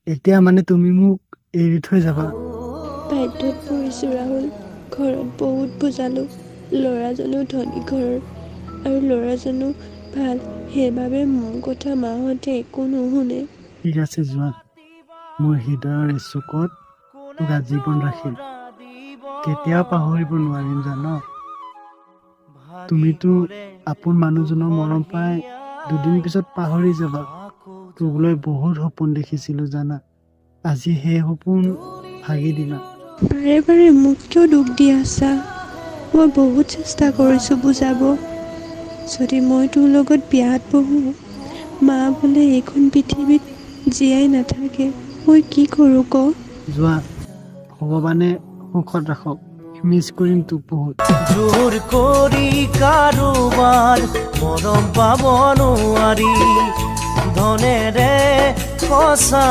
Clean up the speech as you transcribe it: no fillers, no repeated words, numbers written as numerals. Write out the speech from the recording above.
এতিয়া মানে তুমি মোক এৰি থৈ যাবা? বাধ্যত পৰিছোঁ ৰাহুল। ঘৰত বহুত বুজালোঁ। ল'ৰাজনো ধনী ঘৰৰ আৰু ল'ৰাজনো ভাল, সেইবাবে মোৰ কথা মাহঁতে একো নুশুনে। ঠিক আছে যোৱা, মোৰ হৃদয়ৰ চুকত তোক আজীৱন ৰাখিম, কেতিয়াও পাহৰিব নোৱাৰিম জান। তুমিতো আপোন মানুহজনৰ মৰম পাই দুদিন পিছত পাহৰি যাবা। তোক লৈ বহুত সপোন দেখিছিলো জানা, আজি সেই সপোন ভাঙি দিলা। বাৰে বাৰে মোক কিয় দুখ দি আছা? মই বহুত চেষ্টা কৰিছোঁ বুজাব। যদি মই তোৰ লগত বিয়াত বহোঁ, মা বোলে এইখন পৃথিৱীত জীয়াই নাথাকে। মই কি কৰোঁ ক? যোৱা, ভগৱানে সুখত ৰাখক। মিছ কৰিম তোক বহুত। জোৰ কৰি কাৰোবাৰ মৰম পাব নোৱাৰি, ধনেৰে সঁচা